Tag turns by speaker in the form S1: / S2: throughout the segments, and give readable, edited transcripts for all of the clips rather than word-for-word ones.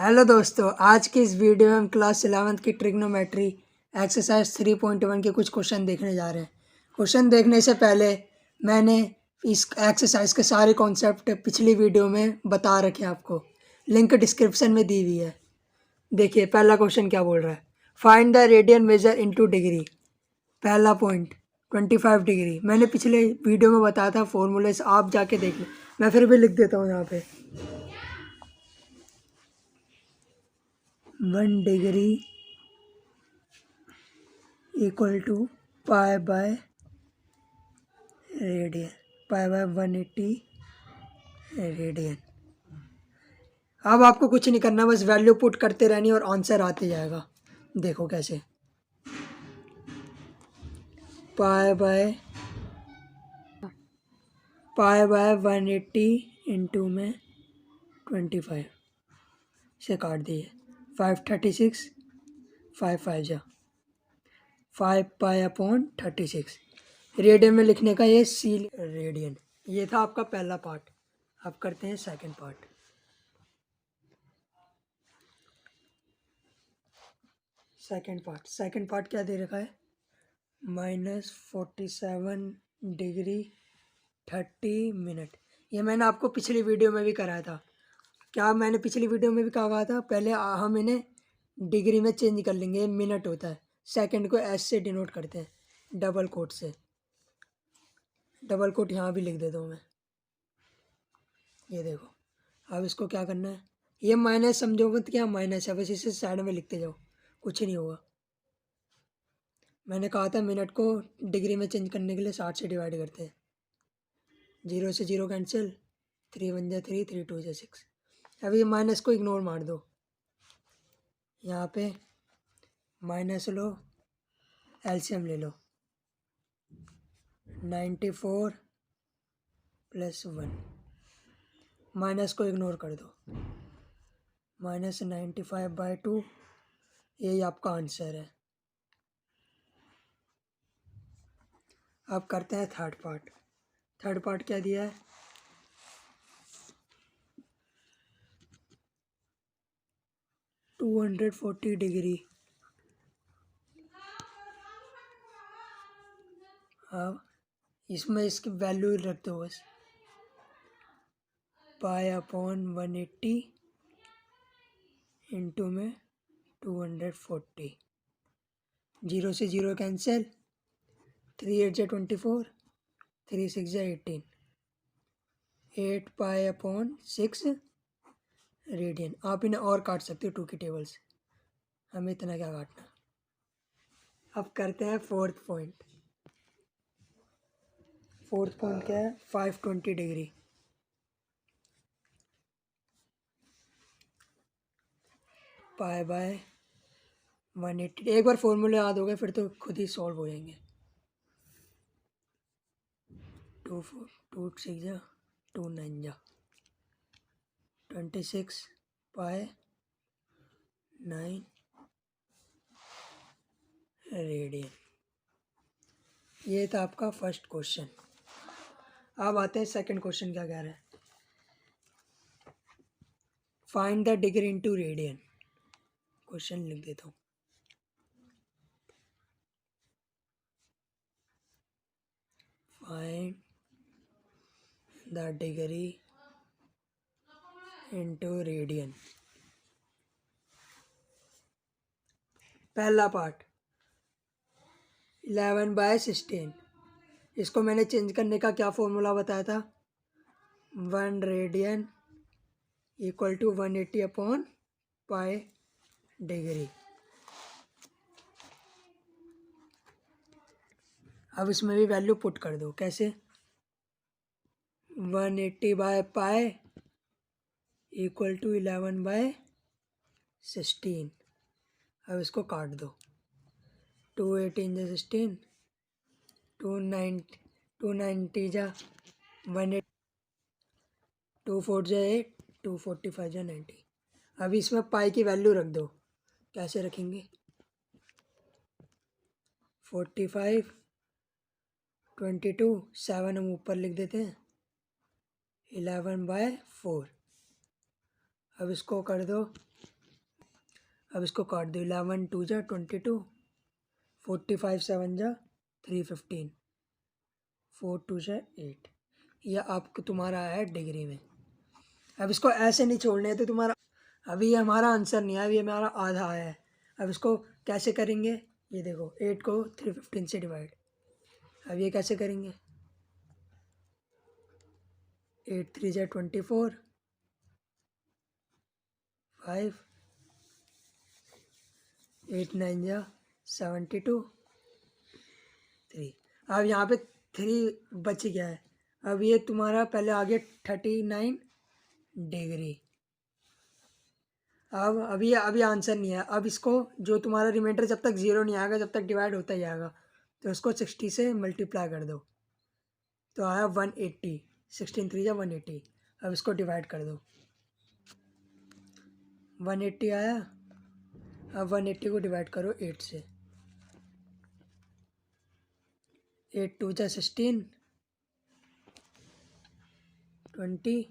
S1: Hello दोस्तों, आज की इस वीडियो में हम क्लास 11th की ट्रिग्नोमेट्री एक्सरसाइज 3.1 के कुछ क्वेश्चन देखने जा रहे हैं। क्वेश्चन देखने से पहले मैंने इस एक्सरसाइज के सारे कॉन्सेप्ट पिछली वीडियो में बता रखे हैं आपको। लिंक डिस्क्रिप्शन में दी हुई है। देखिए पहला क्वेश्चन क्या बोल रहा है। Find the radian major into degree. पहला पॉइंट 25 डिग्री। मैंने पिछले वीडियो में बताया था फॉर्मूले से, आप जाके देख लो। मैं फिर भी लिख देता हूँ यहाँ पे। 1 degree equal to pi by radian, pi by 180 radian. अब आपको कुछ नहीं करना, बस वैल्यू पुट करते रहनी और आंसर आते जाएगा। देखो कैसे। पाई बाय 180 इंटू में 25 से काट दिए। 536, 5 जा 5 पाई अपॉन 36। रेडियन में लिखने का ये सी रेडियन। ये था आपका पहला पार्ट। अब करते हैं सेकंड पार्ट। सेकंड पार्ट क्या दे रखा है। -47 डिग्री 30 मिनट। ये मैंने आपको पिछली वीडियो में भी कराया था। क्या मैंने पिछली वीडियो में भी कहा था, पहले हम इन्हें डिग्री में चेंज कर लेंगे। ये मिनट होता है। सेकंड को एस से डिनोट करते हैं, डबल कोट से। डबल कोट यहाँ भी लिख देता हूँ मैं। ये देखो। अब इसको क्या करना है, ये माइनस समझो मत, क्या माइनस है, बस इसे साइड में लिखते जाओ, कुछ नहीं होगा। मैंने कहा था मिनट को डिग्री में चेंज करने के लिए 60 से डिवाइड करते हैं। 0 से 0 कैंसिल, 3 1 जा 3, 3 2 जा 6। अब ये माइनस को इग्नोर मार दो। यहाँ पे माइनस लो, एलसीएम ले लो। 94 + 1। माइनस को इग्नोर कर दो। -95/2। यही आपका आंसर है। अब करते हैं थर्ड पार्ट। थर्ड पार्ट क्या दिया है। 240 डिग्री। अब इसमें इसकी वैल्यू रख दो बस। पाई अपॉन 180 इंटू में 240। 0 से 0 कैंसिल, 3 8 जा 24, 3 6 जा 18। 8 पाई अपॉन 6 रेडियन। आप इन्हें और काट सकते हो 2 की टेबल से, हमें इतना क्या काटना। अब करते हैं फोर्थ पॉइंट। फोर्थ पॉइंट क्या है। 520 डिग्री। Pi by 180। एक बार फॉर्मूले याद हो गए फिर तो खुद ही सॉल्व हो जाएंगे। 2 4 2 6 जा 2 9 जा 26 पाई 9 रेडियन। ये था आपका फर्स्ट क्वेश्चन। अब आते हैं सेकंड क्वेश्चन। क्या कह रहा है। Find the degree into radian. Question लिख देता हूँ। Find the degree into radian. पहला पार्ट 11/16। इसको मैंने चेंज करने का क्या फॉर्मूला बताया था। 1 radian equal to 180 upon pi degree. अब इसमें भी वैल्यू पुट कर दो। कैसे। 180/पाई इक्वल टू 11/16। अब इसको काट दो। 2 18 जा 16, 290 जा 180, 2 4 जा 8, 2 45 जा 90। अब इसमें पाई की वैल्यू रख दो। कैसे रखेंगे। 45 22 7 हम ऊपर लिख देते हैं, 11/4। अब इसको कर दो अब इसको काट दो, 11 2 जा 22, 45 7 जा 315, 4 2 जा 8। यह आपको तुम्हारा आया है डिग्री में। अब इसको ऐसे नहीं छोड़ने हैं तो तुम्हारा, अभी ये हमारा आंसर नहीं आया, अभी हमारा आधा आया है। अब इसको कैसे करेंगे, ये देखो 8 को 315 से डिवाइड। अब ये कैसे करेंगे, 8 3 जा 24, 5 8 9 जा 72, 3। अब यहाँ पे 3 बच गया है। अब ये तुम्हारा पहले आ गया 39 डिग्री। अब अभी आंसर नहीं है। अब इसको जो तुम्हारा रिमाइंडर जब तक 0 नहीं आएगा, जब तक डिवाइड होता ही आएगा, तो इसको 60 से मल्टीप्लाई कर दो, तो आया 180। 16 3 जा 180। अब इसको डिवाइड कर दो, 180 आया। अब 180 को डिवाइड करो 8 से, 8 2 जा 16, 20,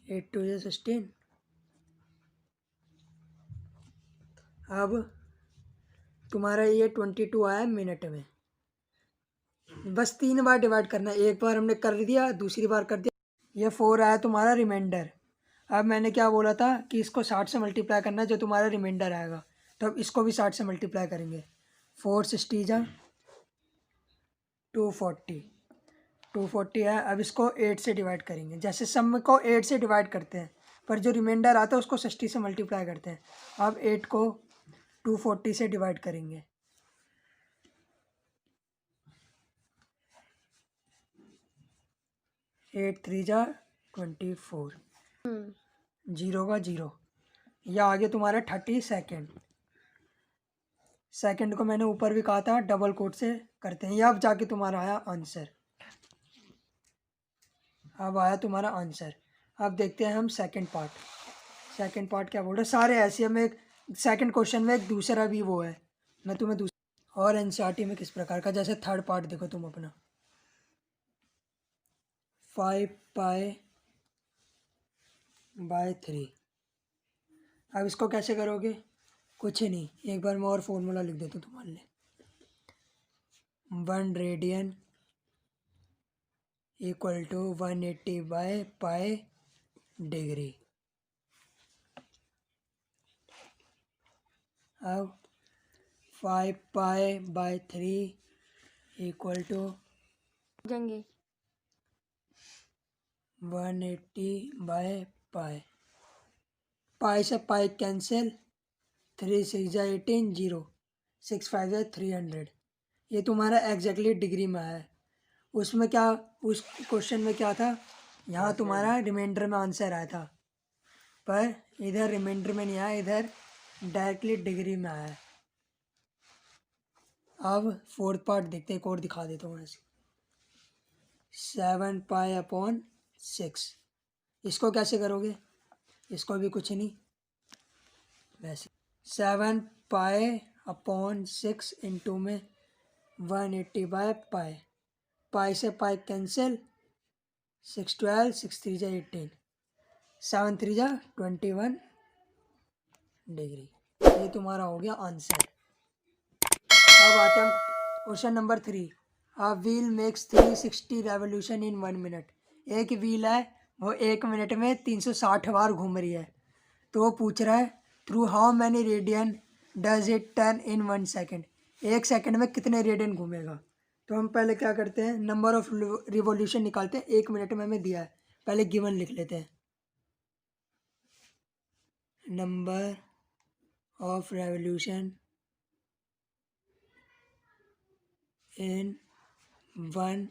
S1: 8 2 जा 16। अब तुम्हारा ये 22 आया मिनट में। बस 3 बार डिवाइड करना है, एक बार हमने कर दिया, दूसरी बार कर दिया। ये 4 आया तुम्हारा रिमाइंडर। अब मैंने क्या बोला था कि इसको 60 से मल्टीप्लाई करना है, जो तुम्हारा रिमाइंडर आएगा, तो अब इसको भी 60 से मल्टीप्लाई करेंगे। 4 60 जा 240, 240 है। अब इसको 8 से डिवाइड करेंगे, जैसे सम को 8 से डिवाइड करते हैं, पर जो रिमाइंडर आता है उसको 60 से मल्टीप्लाई करते हैं। अब 8 को 240 से डिवाइड करेंगे, 8 3 जा 24, 0 का 0। यह आगे तुम्हारा 30 सेकेंड। सेकंड को मैंने ऊपर भी कहा था डबल कोट से करते हैं। यह अब जाके तुम्हारा आया आंसर। अब आया तुम्हारा आंसर। अब देखते हैं हम सेकंड पार्ट। सेकंड पार्ट क्या बोल रहे, सारे ऐसे में एक सेकंड क्वेश्चन में एक दूसरा भी वो है, मैं तुम्हें दूसरा और एनसीईआरटी में किस प्रकार का। जैसे थर्ड पार्ट देखो तुम अपना, 5π/3। अब इसको कैसे करोगे, कुछ ही नहीं, एक बार मैं और फॉर्मूला लिख देता हूँ तुम्हारे लिए। 1 रेडियन इक्वल टू 180/π डिग्री। अब 5π/3 इक्वल टू 180/π। पाई से पाई कैंसिल, 3 6 जा 18, 0 6 5 जा 300। ये तुम्हारा एग्जैक्टली डिग्री में है। उसमें क्या, उस क्वेश्चन में क्या था, यहाँ तुम्हारा रिमाइंडर में आंसर आया था, पर इधर रिमाइंडर में नहीं आया, इधर डायरेक्टली डिग्री में आया। अब फोर्थ पार्ट देखते हैं, एक और दिखा देता हूँ ऐसे। 7π/6। इसको कैसे करोगे, इसको भी कुछ नहीं, वैसे 7π/6 इंटू में 180/π। पाई से पाई कैंसिल, 6 12 6 3 जा 18, 7 3 जा 21 डिग्री। ये तुम्हारा हो गया आंसर। अब आते हैं question number 3। A wheel makes 360 revolution in 1 minute. एक व्हील है, वो 1 मिनट में 360 बार घूम रही है। तो वो पूछ रहा है through how many radian does it turn in 1 second. 1 second में कितने रेडियन घूमेगा। तो हम पहले क्या करते हैं, नंबर ऑफ रिवॉल्यूशन निकालते हैं। 1 मिनट में हमें दिया है, पहले गिवन लिख लेते हैं। Number of revolution in 1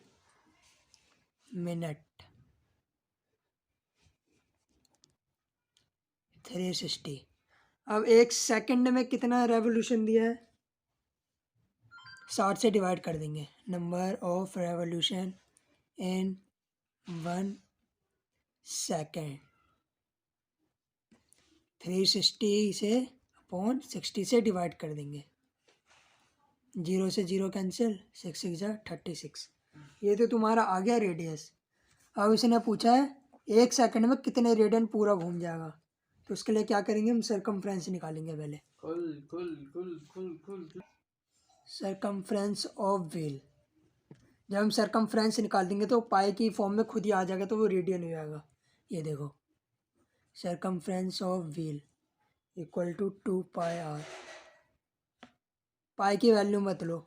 S1: minute 360। अब 1 सेकंड में कितना रेवोल्यूशन दिया है, 60 से डिवाइड कर देंगे। Number of revolution in 1 second 360 से अपॉन 60 से डिवाइड कर देंगे। 0 से 0 कैंसिल, 6 6 जा 36। ये तो तुम्हारा आ गया रेडियस। अब इसने पूछा है 1 सेकंड में कितने रेडियन पूरा घूम जाएगा। तो उसके लिए क्या करेंगे, हम सरकमफ्रेंस निकालेंगे पहले। सरकमफ्रेंस ऑफ व्हील, जब हम सरकमफ्रेंस निकाल देंगे तो पाई की फॉर्म में खुद ही आ जाएगा, तो वो रेडियन हो जाएगा। ये देखो, circumference of wheel equal to 2πr। Pi की वैल्यू मत लो,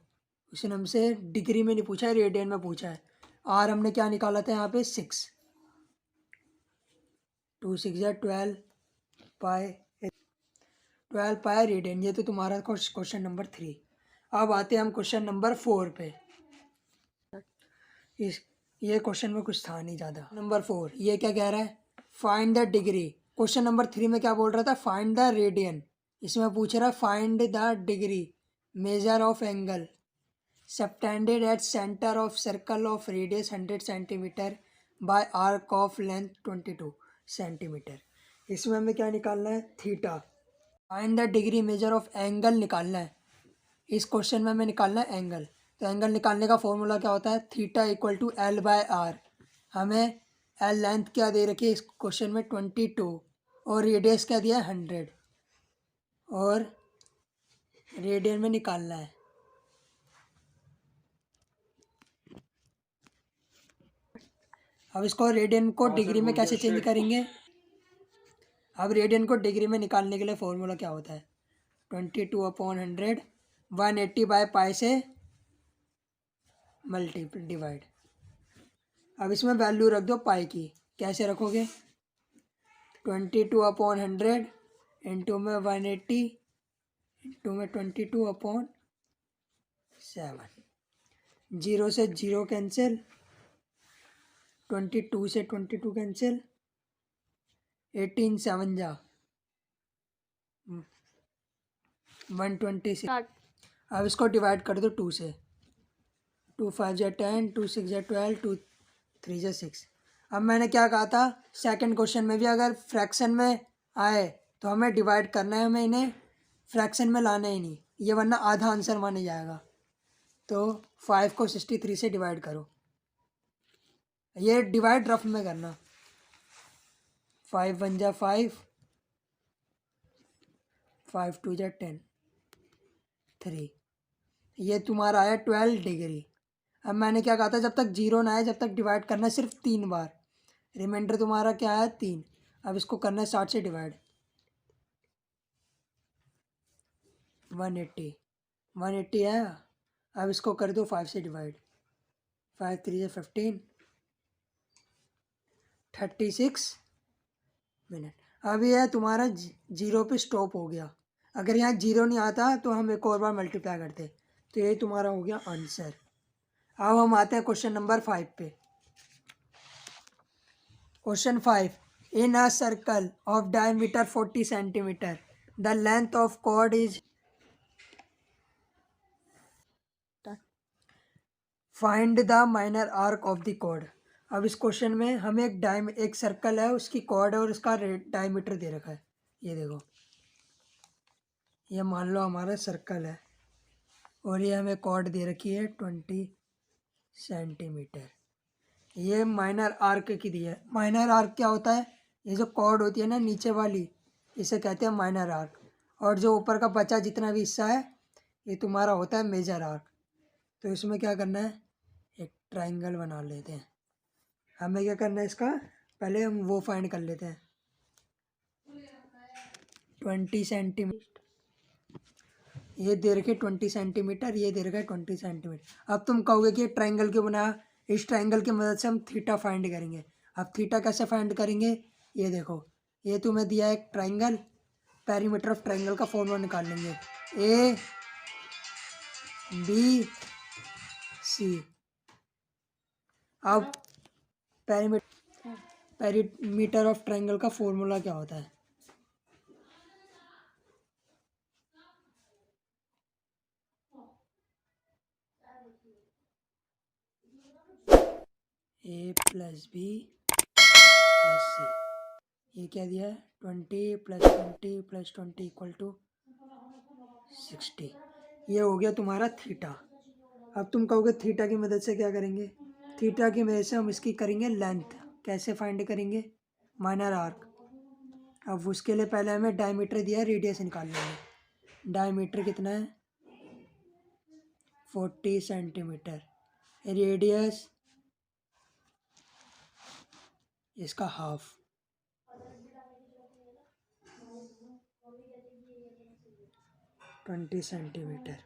S1: उसने हमसे डिग्री में नहीं पूछा है, रेडियन में पूछा है। आर हमने क्या निकाला था यहाँ पे, 6। 2 6 12 पाई, 12 पाई रेडियन। ये तो तुम्हारा क्वेश्चन नंबर 3। अब आते हैं हम क्वेश्चन नंबर 4 पे। इस ये क्वेश्चन में कुछ था नहीं ज़्यादा। नंबर 4 ये क्या कह रहा है, find the degree. Question number 3 में क्या बोल रहा था, फाइंड द रेडियन। इसमें पूछ रहा है find the degree measure of angle subtended at centre of circle of radius 100 centimetre bye arc of length 22 centimetre. इसमें हमें क्या निकालना है, theta. Find the degree measure of angle निकालना है। इस क्वेश्चन में हमें निकालना है एंगल। तो एंगल निकालने का फॉर्मूला क्या होता है, theta equal to l by r. हमें एल लेंथ क्या दे रखी है इस क्वेश्चन में, 22, और रेडियस क्या दिया है, 100, और रेडियन में निकालना है। अब इसको रेडियन को डिग्री में कैसे चेंज करेंगे। अब रेडियन को डिग्री में निकालने के लिए फॉर्मूला क्या होता है, 22/100, 180 बाय पाई से डिवाइड। अब इसमें वैल्यू रख दो पाई की। कैसे रखोगे, 22/100 इंटू में 180 इंटू में 22/7। 0 से 0 कैंसिल, 22 से 22 कैंसिल, 18 7 जा 126। अब इसको डिवाइड कर दो 2 से, 2 5 जा 10, 2 6 जा 12, 2 3 जा 6। अब मैंने क्या कहा था, सेकंड क्वेश्चन में भी अगर फ्रैक्शन में आए तो हमें डिवाइड करना है, हमें इन्हें फ्रैक्शन में लाना ही नहीं, ये वरना आधा आंसर माने जाएगा। तो 5 को 63 से डिवाइड करो, ये डिवाइड रफ में करना। 5 1 जा 5, 5 2 जा 10, 3। ये तुम्हारा आया 12 डिग्री। अब मैंने क्या कहा था, जब तक जीरो ना आए जब तक डिवाइड करना है सिर्फ 3 बार। रिमाइंडर तुम्हारा क्या आया, 3। अब इसको करना है 60 से डिवाइड, 180 आया। अब इसको कर दो 5 से डिवाइड, 5 3 से 15, 36 मिनट। अब यह तुम्हारा जीरो पे स्टॉप हो गया। अगर यहाँ जीरो नहीं आता तो हम एक और बार मल्टीप्लाई करते। तो ये तुम्हारा हो गया आंसर। अब हम आते हैं क्वेश्चन नंबर 5 पे। Question 5, in a circle of diameter 40 centimetre the length of chord is, find the minor arc of the chord. अब इस क्वेश्चन में हमें एक सर्कल है, उसकी कॉर्ड है और उसका डायमीटर दे रखा है। ये देखो, ये मान लो हमारा सर्कल है और ये हमें कॉर्ड दे रखी है 20 सेंटीमीटर। ये माइनर आर्क की दी है। माइनर आर्क क्या होता है, ये जो कॉर्ड होती है ना नीचे वाली, इसे कहते हैं माइनर आर्क। और जो ऊपर का बचा जितना भी हिस्सा है ये तुम्हारा होता है मेजर आर्क। तो इसमें क्या करना है, एक ट्राइंगल बना लेते हैं। हमें क्या करना है, इसका पहले हम वो फाइंड कर लेते हैं, 20 सेंटीमीटर। ये दे रखे 20 सेंटीमीटर, ये दे रखा है 20 सेंटीमीटर। अब तुम कहोगे कि ट्राइंगल क्यों बना, इस ट्राइंगल की मदद से हम थीटा फाइंड करेंगे। अब थीटा कैसे फाइंड करेंगे, ये देखो, ये तुम्हें दिया है एक ट्राइंगल, पेरीमीटर ऑफ ट्राइंगल का फॉर्मूला निकाल लेंगे, ए बी सी। अब पेरीमीटर ऑफ ट्राइंगल का फॉर्मूला क्या होता है, ए प्लस बी प्लस सी। ये क्या दिया है, 20 + 20 + 20 इक्वल टू 60। ये हो गया तुम्हारा थीटा। अब तुम कहोगे थीटा की मदद से क्या करेंगे, थीटा की मदद से हम इसकी करेंगे लेंथ। कैसे फाइंड करेंगे, माइनर आर्क। अब उसके लिए पहले हमें डायमीटर दिया है, रेडियस निकाल लेंगे। डायमीटर कितना है 40 सेंटीमीटर, रेडियस इसका हाफ 20 सेंटीमीटर।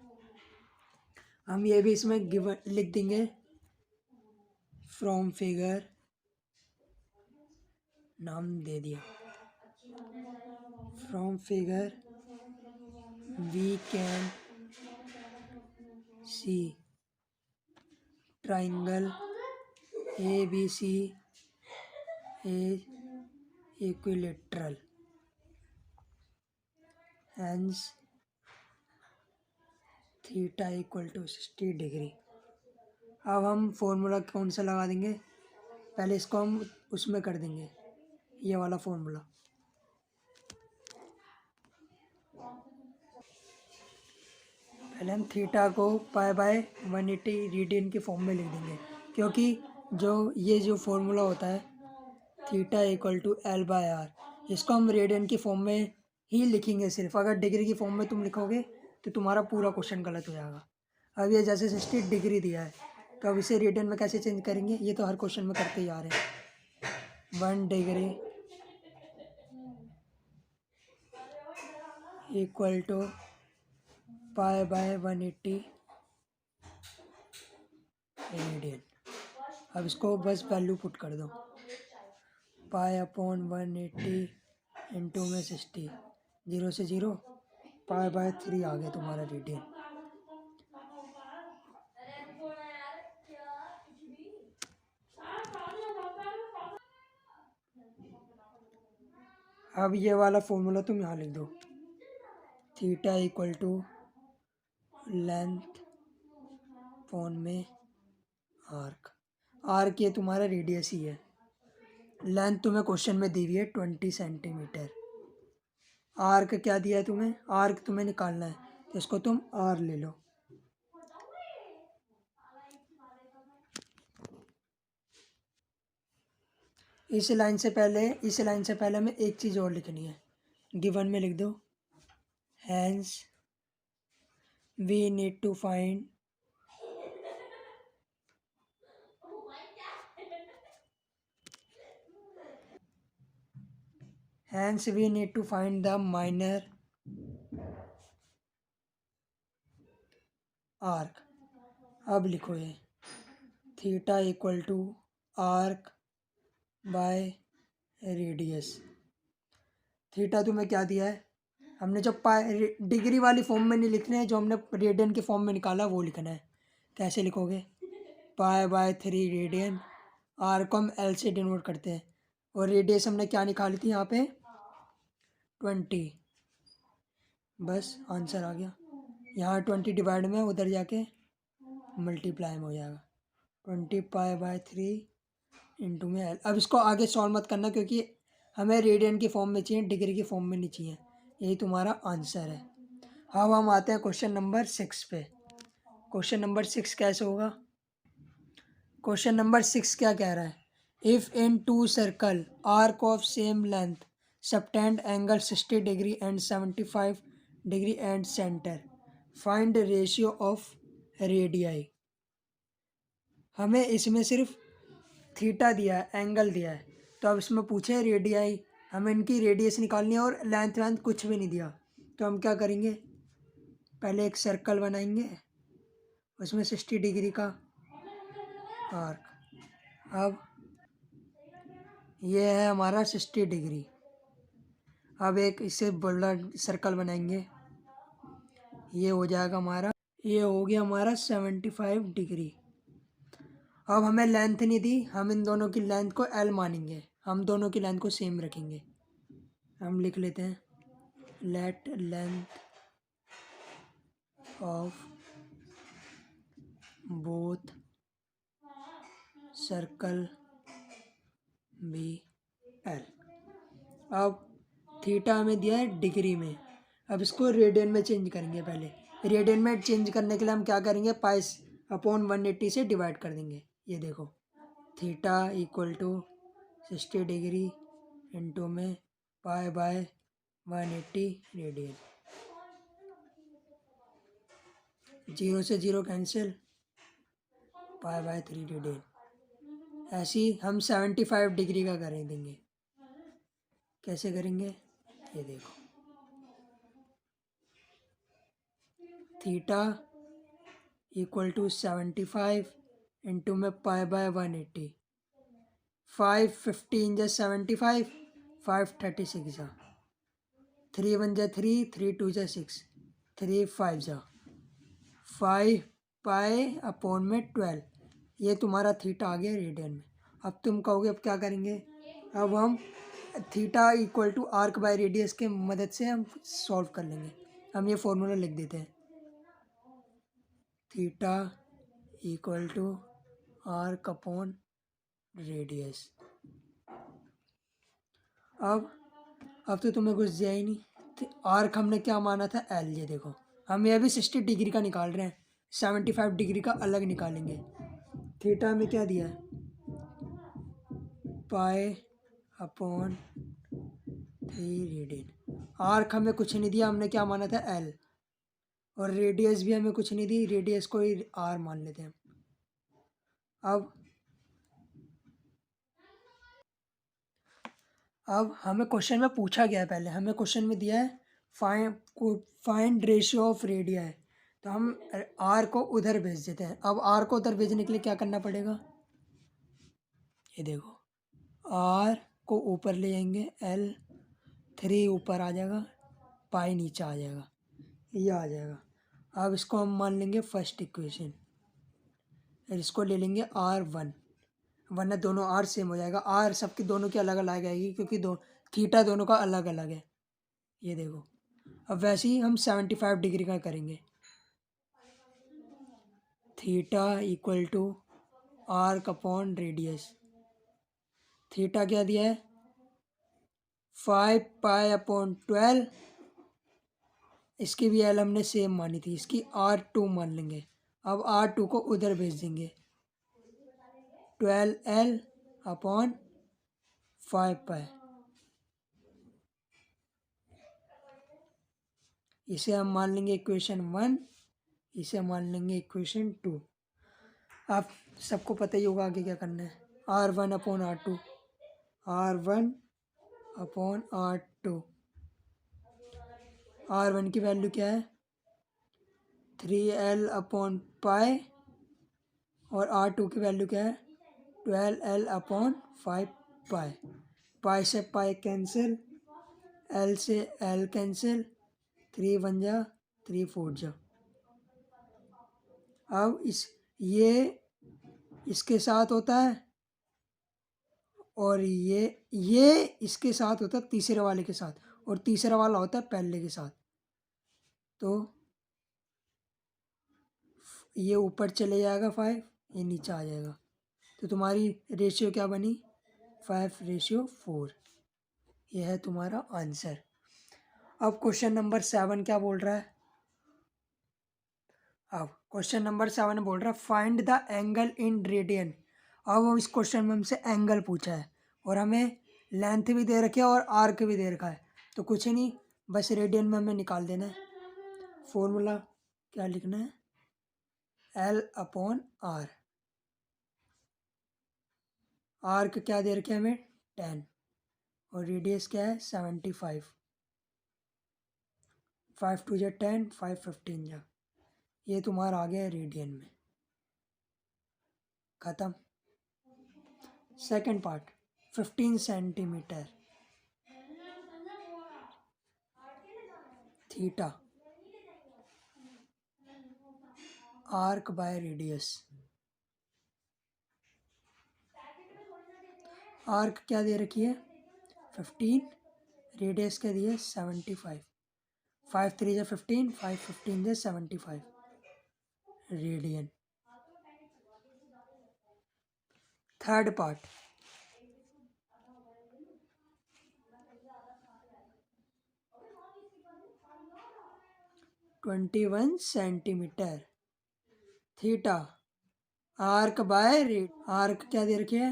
S1: हम ये भी इसमें गिवन लिख देंगे, फ्रॉम फिगर नाम दे दिया, from figure we can see triangle A B C is equilateral, hence theta equal to 60 degree. अब हम फॉर्मूला कौन सा लगा देंगे, पहले इसको हम उसमें कर देंगे, ये वाला फॉर्मूला। पहले हम थीटा को पाई बाय 180 रेडियन की फॉर्म में लिख देंगे, क्योंकि जो फॉर्मूला होता है theta equal to l by r, इसको हम रेडियन की फॉर्म में ही लिखेंगे सिर्फ। अगर डिग्री की फॉर्म में तुम लिखोगे तो तुम्हारा पूरा क्वेश्चन गलत हो जाएगा। अब ये जैसे 60 डिग्री दिया है, तो अब इसे रेडियन में कैसे चेंज करेंगे, ये तो हर क्वेश्चन में करते ही आ रहे हैं। 1 degree equal to pi by 180 radian. अब इसको बस वैल्यू पुट कर दो, पाई अपॉन 180 इंटू में 60, 0 से 0, पाई बाय 3 आ गया तुम्हारा रेडियन। अब ये वाला फॉर्मूला तुम यहाँ लिख दो, theta equal to length upon में आर्क। आर्क ये तुम्हारा रेडियस ही है, लेंथ तुम्हें क्वेश्चन में दी हुई है 20 सेंटीमीटर। आर्क क्या दिया है तुम्हें, आर्क तुम्हें निकालना है, तो इसको तुम आर ले लो। इस लाइन से पहले हमें एक चीज़ और लिखनी है, गिवन में लिख दो, hence we need to find the minor arc. अब लिखो ये theta equal to arc by radius. Theta तुम्हें क्या दिया है, हमने जो डिग्री वाली फॉर्म में नहीं लिखने हैं, जो हमने रेडियन की फॉर्म में निकाला वो लिखना है। कैसे लिखोगे, पाई बाय 3 रेडियन, आर को हम एल से डिनोट करते हैं, और रेडियस हमने क्या निकाली थी यहाँ पे 20। बस आंसर आ गया, यहाँ 20 डिवाइड में उधर जाके मल्टीप्लाई में हो जाएगा, 20 पाई बाय 3 इंटू में एल। अब इसको आगे सॉल्व मत करना, क्योंकि हमें रेडियन की फॉर्म में चाहिए, डिग्री की फॉर्म में नहीं चाहिए। यही तुम्हारा आंसर है। अब हम आते हैं क्वेश्चन नंबर 6 पे। क्वेश्चन नंबर 6 कैसे होगा, क्वेश्चन नंबर 6 क्या कह रहा है, if in two circle arc of same length subtend angle 60 degree and 75 degree and centre, find ratio of radii. हमें इसमें सिर्फ थीटा दिया है, एंगल दिया है, तो अब इसमें पूछे रेडियाई, हमें इनकी रेडियस निकालनी है और लेंथ कुछ भी नहीं दिया। तो हम क्या करेंगे, पहले एक सर्कल बनाएंगे, उसमें 60 डिग्री का आर्क। अब ये है हमारा 60 डिग्री। अब एक इससे बड़ा सर्कल बनाएंगे, ये हो जाएगा हमारा, ये हो गया हमारा 75 डिग्री। अब हमें लेंथ नहीं दी, हम इन दोनों की लेंथ को एल मानेंगे, हम दोनों की लेंथ को सेम रखेंगे। हम लिख लेते हैं, let length of both circle be l. अब थीटा हमें दिया है डिग्री में, अब इसको रेडियन में चेंज करेंगे। पहले रेडियन में चेंज करने के लिए हम क्या करेंगे, पाई अपॉन 180 से डिवाइड कर देंगे। ये देखो, theta equal to 60 degree into में पाई बाय 180 रेडियन। 0 से 0 कैंसिल, पाई बाय 3 रेडियन। ऐसे ही हम 75 डिग्री का कर देंगे। कैसे करेंगे ये देखो, थीटा इक्वल टू 75 इंटू में पाई बाय 180। 5 15 जा 75, 5 36 जा, 3 1 जा 3, 3 2 जा 6, 3 5 जा 5 पाई अपॉन में 12। ये तुम्हारा थीटा आ गया रेडियन में। अब तुम कहोगे अब क्या करेंगे, अब हम theta equal to arc by radius के मदद से हम सॉल्व कर लेंगे। हम ये फॉर्मूला लिख देते हैं, theta equal to arc upon radius. अब तो तुम्हें कुछ दिया ही नहीं। आर्क हमने क्या माना था, एल। ये देखो हम ये भी 60 डिग्री का निकाल रहे हैं, 75 डिग्री का अलग निकालेंगे। थीटा में क्या दिया है, पाई अपॉन 3 रेडियन। आर्क हमें कुछ नहीं दिया, हमने क्या माना था, एल। और रेडियस भी हमें कुछ नहीं दी, रेडियस को ही आर मान लेते हैं। अब हमें क्वेश्चन में पूछा गया है, पहले हमें क्वेश्चन में दिया है फाइंड रेशियो ऑफ रेडिया है, तो हम आर को उधर भेज देते हैं। अब आर को उधर भेजने के लिए क्या करना पड़ेगा, ये देखो आर को ऊपर ले जाएंगे, एल 3 ऊपर आ जाएगा, पाई नीचे आ जाएगा, ये आ जाएगा। अब इसको हम मान लेंगे फर्स्ट इक्वेशन, इसको ले लेंगे R1, वरना दोनों आर सेम हो जाएगा। आर सबकी दोनों की अलग अलग आएगी क्योंकि थीटा दोनों का अलग अलग है। ये देखो अब वैसे ही हम 75 डिग्री का करेंगे, theta equal to arc upon radius. Theta क्या दिया है, 5 पाई अपॉन 12। इसकी भी एल हमने सेम मानी थी, इसकी R2 मान लेंगे। अब R2 को उधर भेज देंगे, 12L अपॉन 5 पाई। इसे हम मान लेंगे इक्वेशन 1, इसे मान लेंगे इक्वेशन 2। आप सबको पता ही होगा आगे क्या करना है, R1 upon R2, R1 upon R2। R1 की वैल्यू क्या है, 3L अपॉन पाई, और R2 की वैल्यू क्या है, 12L अपॉन 5 पाई। पाई से पाई कैंसिल, L से L कैंसिल, 3 1 जा 3 4 जा। अब ये इसके साथ होता है, और ये इसके साथ होता है तीसरे वाले के साथ, और तीसरा वाला होता है पहले के साथ। तो ये ऊपर चले जाएगा 5, ये नीचे आ जाएगा। तो तुम्हारी रेशियो क्या बनी, 5:4। यह है तुम्हारा आंसर। अब क्वेश्चन नंबर 7 क्या बोल रहा है, अब क्वेश्चन नंबर 7 बोल रहा है find the angle in radian. अब इस क्वेश्चन में हमसे एंगल पूछा है, और हमें लेंथ भी दे रखी है और आर्क भी दे रखा है। तो कुछ ही नहीं, बस रेडियन में हमें निकाल देना है। फॉर्मूला क्या लिखना है, L अपॉन आर। आर्क क्या दे रखे हमें, 10, और रेडियस क्या है 75। 5 2 जा 10, 5 15 जा, ये तुम्हारा आ गया रेडियन में। खत्म। Second part, 15 centimetre. Theta arc by radius. Arc क्या दे रखी है 15, रेडियस क्या दी है 75। 5 3 जा 15, 5 15 जा 75 radian. Third part, 21 centimetre. Theta arc bye arc क्या दे रखी है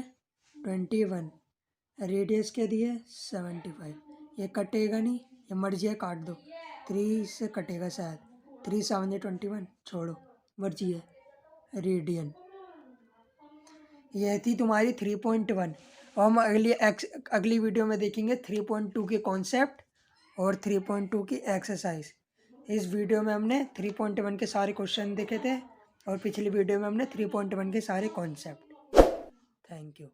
S1: 21, रेडियस क्या दी है 75। ये कटेगा नहीं, ये मर्जी है काट दो। 3 से कटेगा शायद, 3 7 21, छोड़ो मर्जी है। रेडियन, ये थी तुम्हारी 3.1। और हम अगली वीडियो में देखेंगे 3.2 के कॉन्सेप्ट और 3.2 की एक्सरसाइज। इस वीडियो में हमने 3.1 के सारे क्वेश्चन देखे थे और पिछली वीडियो में हमने 3.1 के सारे कॉन्सेप्ट। Thank you.